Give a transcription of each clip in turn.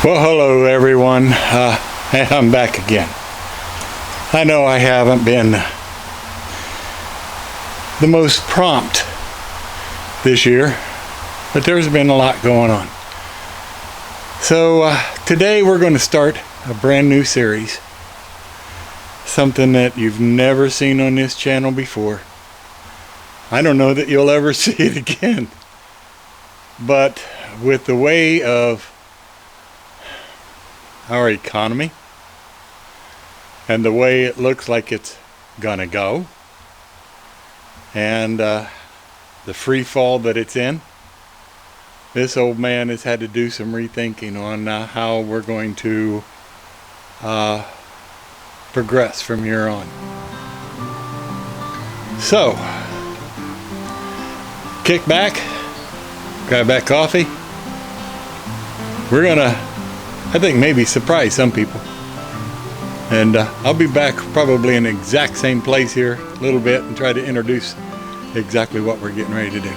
Well, hello everyone. I'm back again. I know I haven't been the most prompt this year, but there's been a lot going on. So today we're going to start a brand new series, something that you've never seen on this channel before. I don't know that you'll ever see it again, but with the way of our economy and the way it looks like it's gonna go, and the free fall that it's in, this old man has had to do some rethinking on how we're going to progress from here on. So kick back, grab that coffee. We're gonna, I think, maybe surprise some people. And I'll be back probably in the exact same place here a little bit and try to introduce exactly what we're getting ready to do.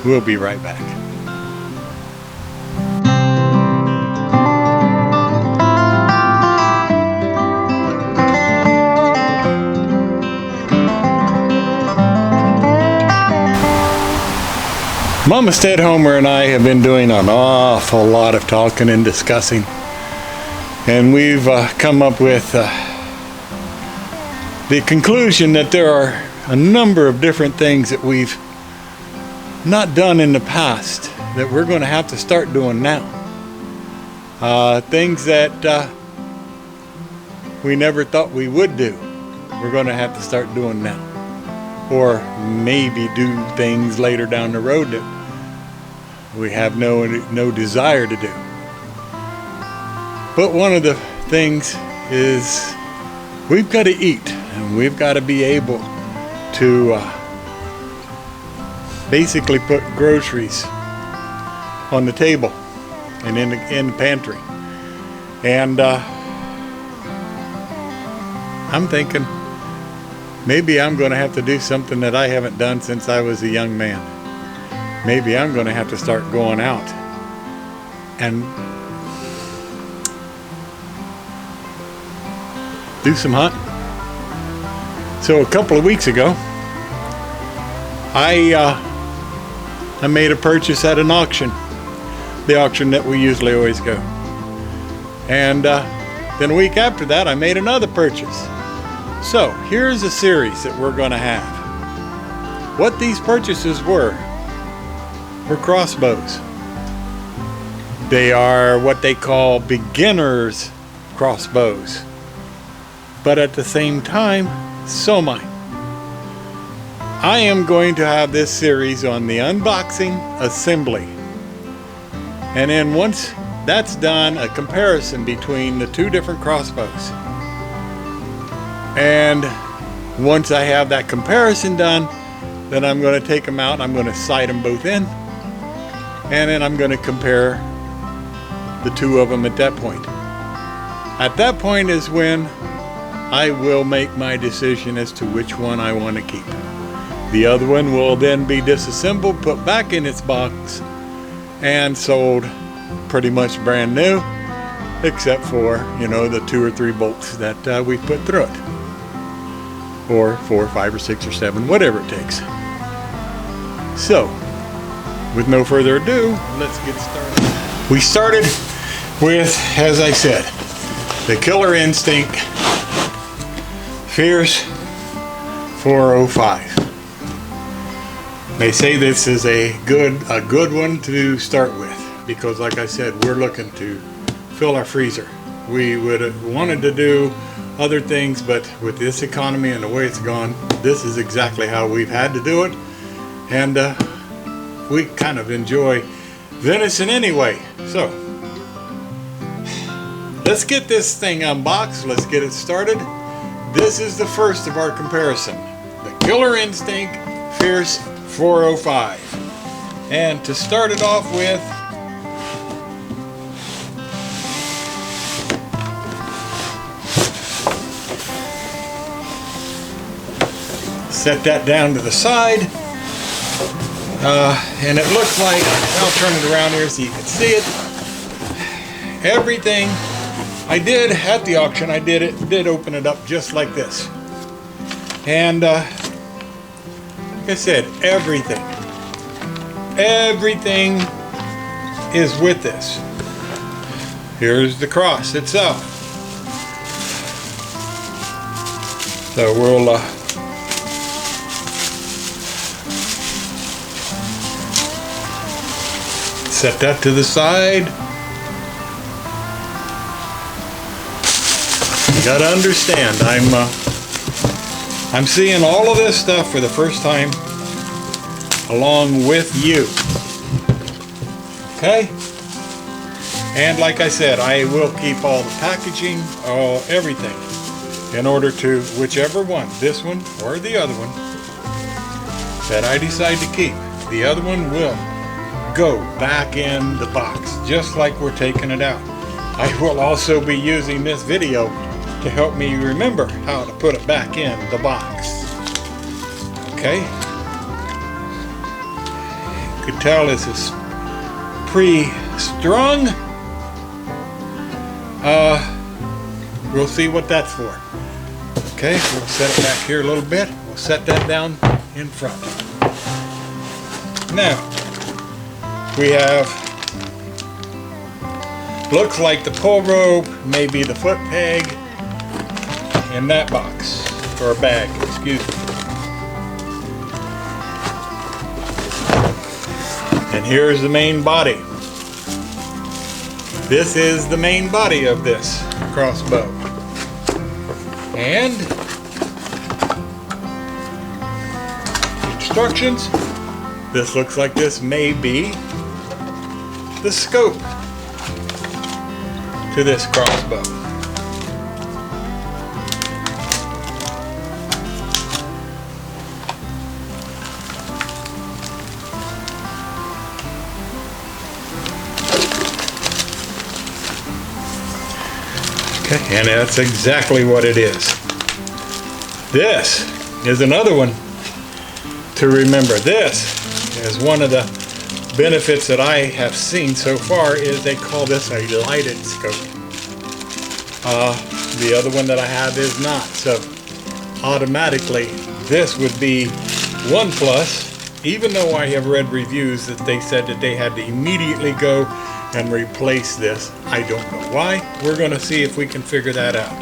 We'll be right back. Mama Stay-at-Homer and I have been doing an awful lot of talking and discussing, and we've come up with the conclusion that there are a number of different things that we've not done in the past that we're going to have to start doing now. Things that we never thought we would do, we're going to have to start doing now. Or maybe do things later down the road that we have no desire to do. But one of the things is we've got to eat, and we've got to be able to basically put groceries on the table and in the pantry. And I'm thinking maybe I'm going to have to do something that I haven't done since I was a young man. Maybe I'm going to have to start going out and do some hunting. So a couple of weeks ago, I made a purchase at an auction, the auction that we usually always go. And then a week after that, I made another purchase. So here's a series that we're going to have. What these purchases were crossbows. They are what they call beginners crossbows, but at the same time, so mine. I am going to have this series on the unboxing, assembly, and then once that's done, a comparison between the two different crossbows. And once I have that comparison done, then I'm going to take them out, I'm going to sight them both in, and then I'm going to compare the two of them at that point. At that point is when I will make my decision as to which one I want to keep. The other one will then be disassembled, put back in its box, and sold pretty much brand new, except for, you know, the 2 or 3 bolts that we put through it. Or 4, 5, or 6, or 7, whatever it takes. So, with no further ado, let's get started. We started with, as I said, the Killer Instinct Fierce 405. They say this is a good one to start with, because like I said, we're looking to fill our freezer. We would have wanted to do other things, but with this economy and the way it's gone, this is exactly how we've had to do it. And we kind of enjoy venison anyway. So let's get this thing unboxed. Let's get it started. This is the first of our comparison, the Killer Instinct Fierce 405. And to start it off with, set that down to the side. And it looks like, I'll turn it around here so you can see it. everything I did at the auction, I did open it up just like this. And like I said, everything is with this. Here's the cross itself. So we'll set that to the side. You gotta understand, I'm seeing all of this stuff for the first time along with you. Okay? And like I said, I will keep all the packaging, everything, in order to, whichever one, this one or the other one, that I decide to keep, the other one will go back in the box, just like we're taking it out. I will also be using this video to help me remember how to put it back in the box. Okay? You could tell this is pre-strung. We'll see what that's for. Okay, we'll set it back here a little bit. We'll set that down in front. Now, we have, looks like the pull rope, maybe the foot peg in that box, or bag, excuse me. And here's the main body. This is the main body of this crossbow. And instructions. This looks like this may be the scope to this crossbow. Okay, and that's exactly what it is. This is another one to remember. This is one of the benefits that I have seen so far, is they call this a lighted scope. The other one that I have is not. So automatically this would be one plus, even though I have read reviews that they said that they had to immediately go and replace this. I don't know why. We're going to see if we can figure that out.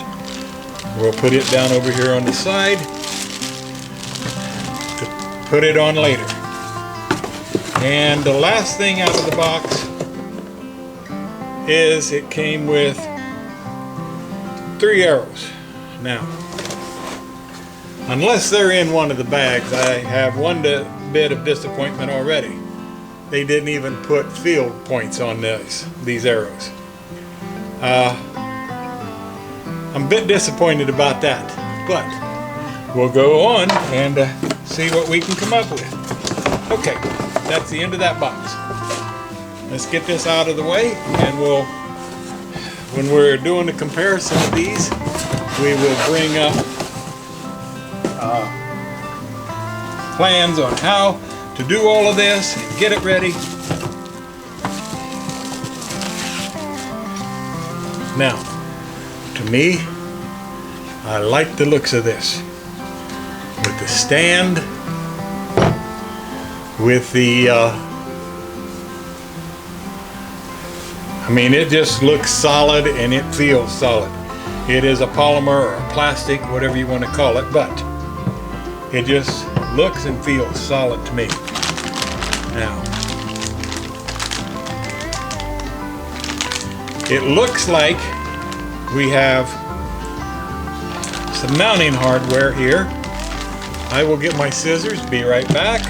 We'll put it down over here on the side to put it on later. And the last thing out of the box is it came with 3 arrows. Now, unless they're in one of the bags, I have one bit of disappointment already. They didn't even put field points on these arrows. I'm a bit disappointed about that, but we'll go on and see what we can come up with. Okay, that's the end of that box. Let's get this out of the way, and when we're doing the comparison of these, we will bring up plans on how to do all of this and get it ready. Now, to me, I like the looks of this. With the stand, with the, I mean, it just looks solid and it feels solid. It is a polymer or a plastic, whatever you want to call it, but it just looks and feels solid to me. Now, it looks like we have some mounting hardware here. I will get my scissors, be right back,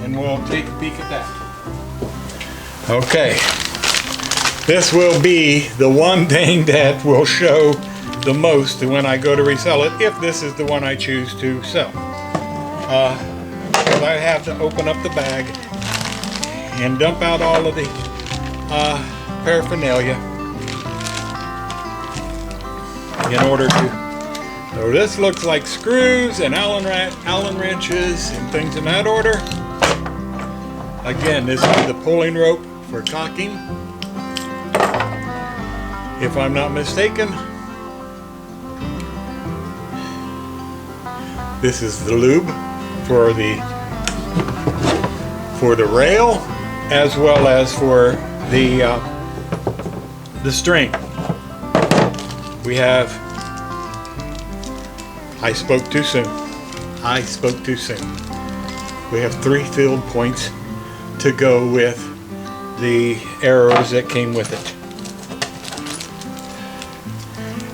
and we'll take a peek at that. Okay, this will be the one thing that will show the most when I go to resell it, if this is the one I choose to sell. Because I have to open up the bag and dump out all of the paraphernalia in order to. So this looks like screws and Allen wrenches and things in that order. Again, this is the pulling rope for cocking. if I'm not mistaken. This is the lube for the rail, as well as for the string. We have, I spoke too soon. I spoke too soon. We have 3 field points to go with the arrows that came with it.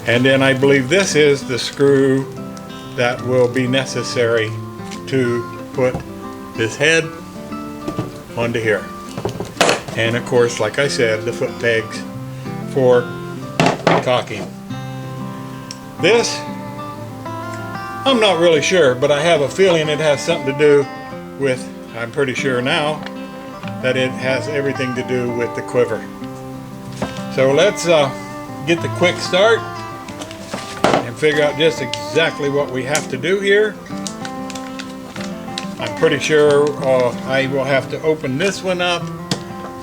And then I believe this is the screw that will be necessary to put this head onto here. And of course, like I said, the foot pegs for cocking. This, I'm not really sure, but I have a feeling it has something to do with, I'm pretty sure now, that it has everything to do with the quiver. So let's get the quick start and figure out just exactly what we have to do here. I'm pretty sure I will have to open this one up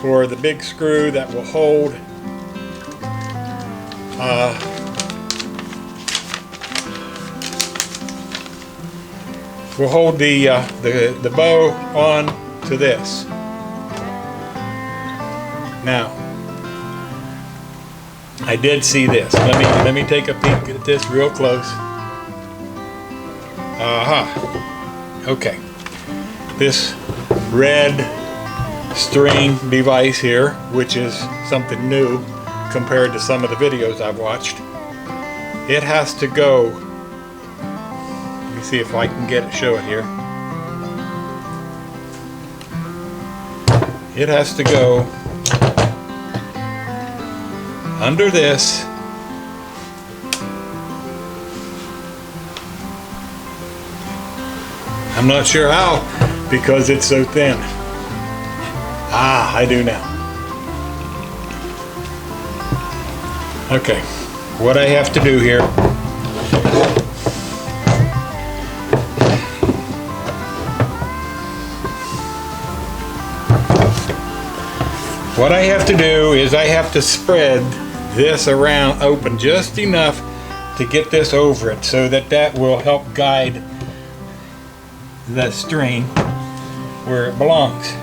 for the big screw that will hold the bow on to this. Now, I did see this. Let me take a peek at this real close. Okay. This red string device here, which is something new compared to some of the videos I've watched, it has to go. Let me see if I can show it here. It has to go under this. I'm not sure how, because it's so thin. I do now. Okay, what I have to do here, what I have to do is I have to spread this around open just enough to get this over it, so that will help guide the string where it belongs.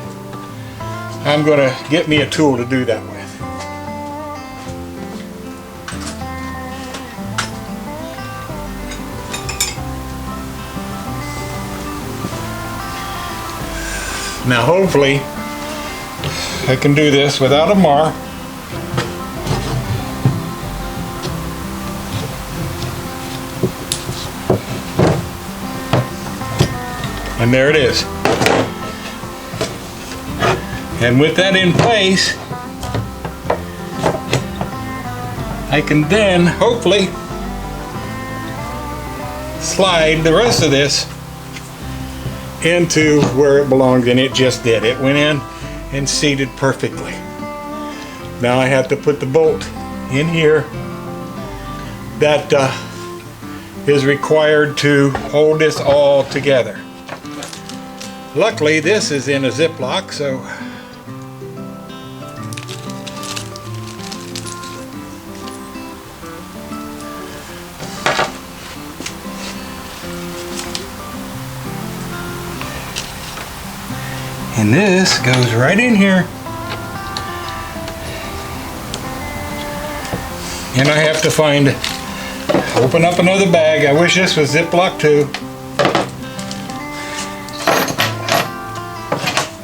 I'm going to get me a tool to do that with. Now hopefully I can do this without a mar. And there it is. And with that in place, I can then hopefully slide the rest of this into where it belongs, and it just did. It went in and seated perfectly. Now I have to put the bolt in here that is required to hold this all together. Luckily this is in a Ziploc, so and this goes right in here. And I have to open up another bag. I wish this was Ziploc too.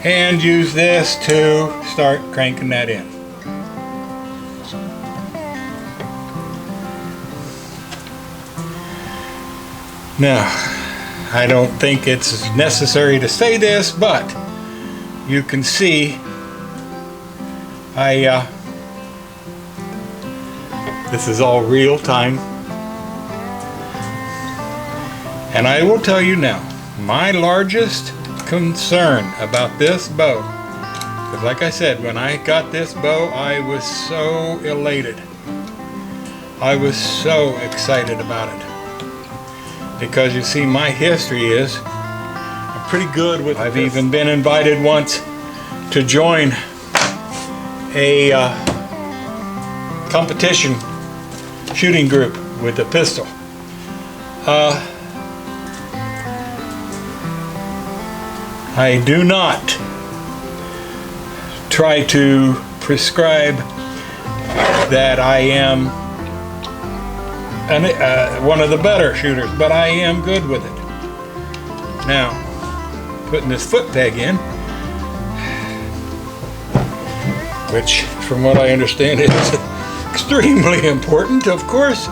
And use this to start cranking that in. Now, I don't think it's necessary to say this, but you can see this is all real time. And I will tell you now, my largest concern about this bow, because like I said, when I got this bow, I was so elated. I was so excited about it. Because you see, my history is I'm pretty good with I've even been invited once to join a competition shooting group with a pistol. I do not try to prescribe that I am one of the better shooters, but I am good with it. Now, putting this foot peg in, which from what I understand is extremely important, of course.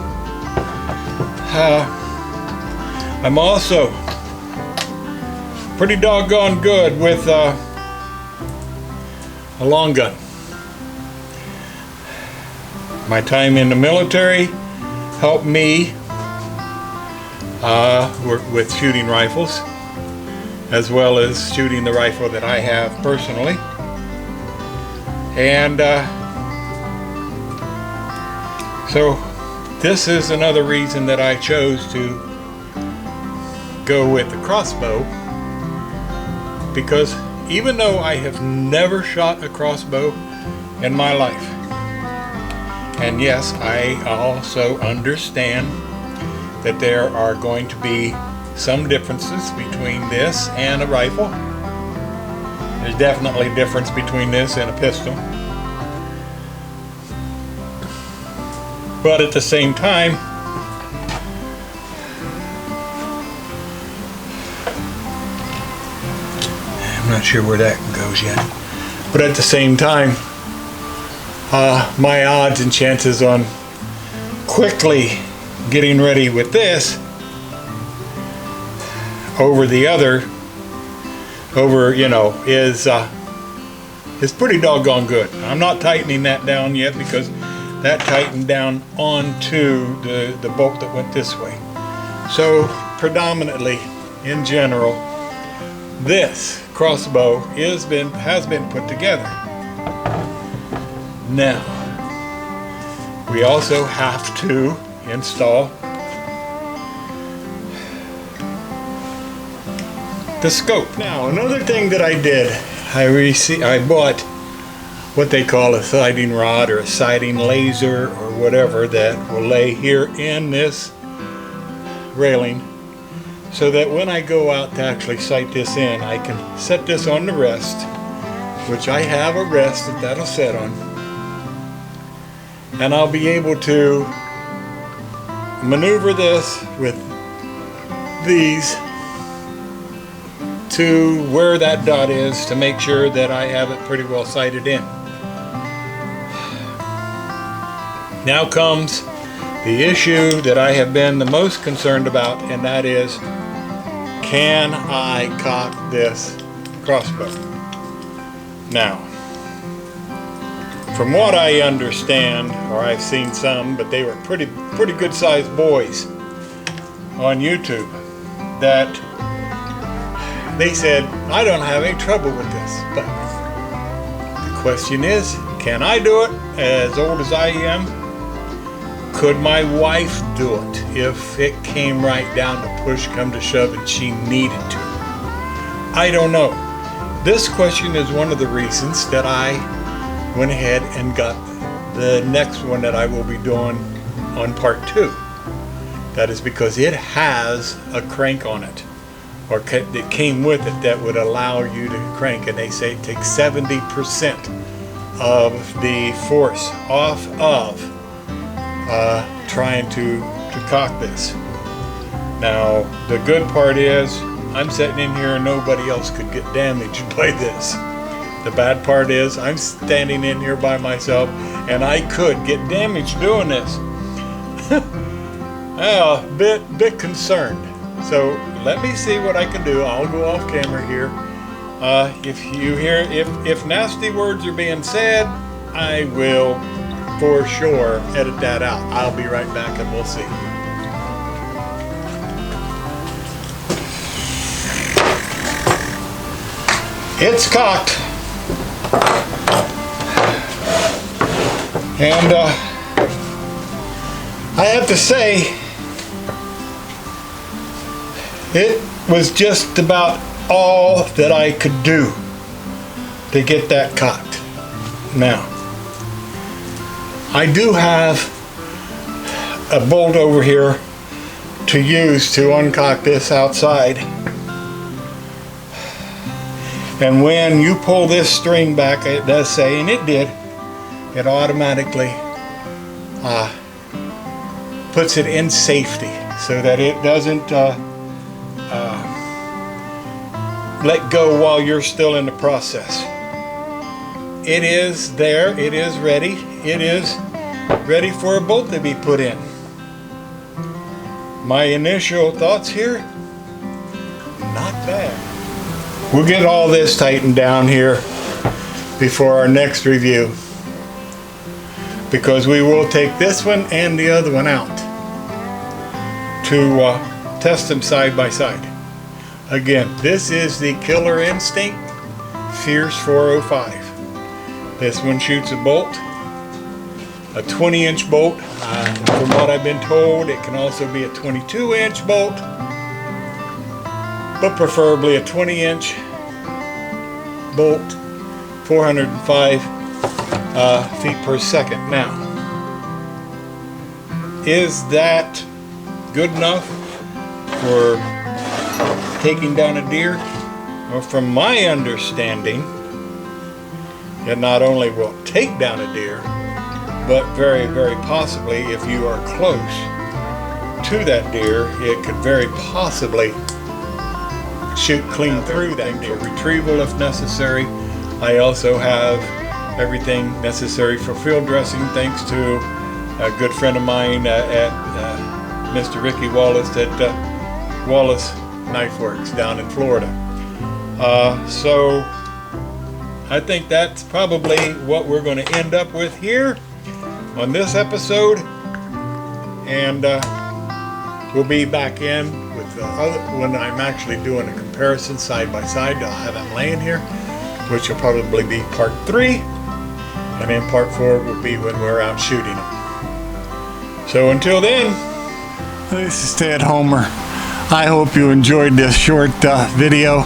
I'm also pretty doggone good with a long gun. My time in the military helped me work with shooting rifles, as well as shooting the rifle that I have personally. And so this is another reason that I chose to go with the crossbow, because even though I have never shot a crossbow in my life, and yes, I also understand that there are going to be some differences between this and a rifle. There's definitely a difference between this and a pistol. But at the same time, I'm not sure where that goes yet. But at the same time, my odds and chances on quickly getting ready with this over the other, is pretty doggone good. I'm not tightening that down yet because that tightened down onto the bolt that went this way. So predominantly, in general, this crossbow has been put together. Now, we also have to install the scope. Now, another thing that I did, I bought what they call a sighting rod or a sighting laser or whatever that will lay here in this railing, so that when I go out to actually sight this in, I can set this on the rest, which I have a rest that that'll set on, and I'll be able to maneuver this with these to where that dot is to make sure that I have it pretty well sighted in. Now comes the issue that I have been the most concerned about, and that is, can I cock this crossbow? Now, from what I understand, or I've seen some, but they were pretty good sized boys on YouTube, that they said, I don't have any trouble with this. But the question is, can I do it as old as I am? Could my wife do it if it came right down to push come to shove and she needed to? I don't know. This question is one of the reasons that I went ahead and got the next one that I will be doing on part 2. That is because it has a crank on it, or it came with it, that would allow you to crank, and they say it takes 70% of the force off of trying to cock this. Now, the good part is I'm sitting in here and nobody else could get damaged by this. The bad part is I'm standing in here by myself and I could get damaged doing this. A bit concerned. So let me see what I can do. I'll go off camera here. If you hear, if nasty words are being said, I will for sure edit that out. I'll be right back and we'll see. It's cocked. And I have to say, it was just about all that I could do to get that cocked. Now, I do have a bolt over here to use to uncock this outside. And when you pull this string back, it does say, and it did, it automatically puts it in safety so that it doesn't let go while you're still in the process. It is there, it is ready for a bolt to be put in. My initial thoughts here, not bad. We'll get all this tightened down here before our next review, because we will take this one and the other one out to test them side by side. Again, this is the Killer Instinct Fierce 405. This one shoots a bolt, a 20-inch bolt. From what I've been told, it can also be a 22-inch bolt, but preferably a 20-inch bolt, 405 feet per second. Now, is that good enough for taking down a deer? Well, from my understanding, it not only will take down a deer, but very, very possibly, if you are close to that deer, it could very possibly shoot clean through that deer. Retrieval if necessary. I also have everything necessary for field dressing, thanks to a good friend of mine at Mr. Ricky Wallace at Wallace Knife Works down in Florida. So I think that's probably what we're going to end up with here on this episode, and we'll be back in with the other when I'm actually doing a comparison side by side. I'll have them laying here, which will probably be part 3, and then part 4 will be when we're out shooting them. So until then, this is Ted Homer. I hope you enjoyed this short video,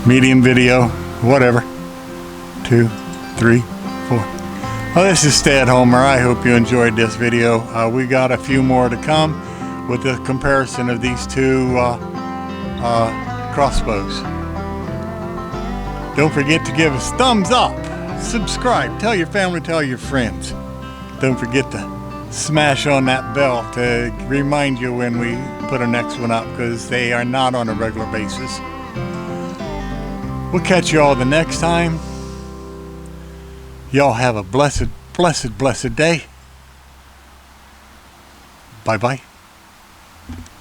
medium video, whatever. 2, 3, 4. Well, this is Ted Homer. I hope you enjoyed this video. We got a few more to come with the comparison of these two crossbows. Don't forget to give us thumbs up, subscribe, tell your family, tell your friends. Don't forget to smash on that bell to remind you when we put our next one up, because they are not on a regular basis. We'll catch you all the next time. Y'all have a blessed, blessed, blessed day. Bye-bye.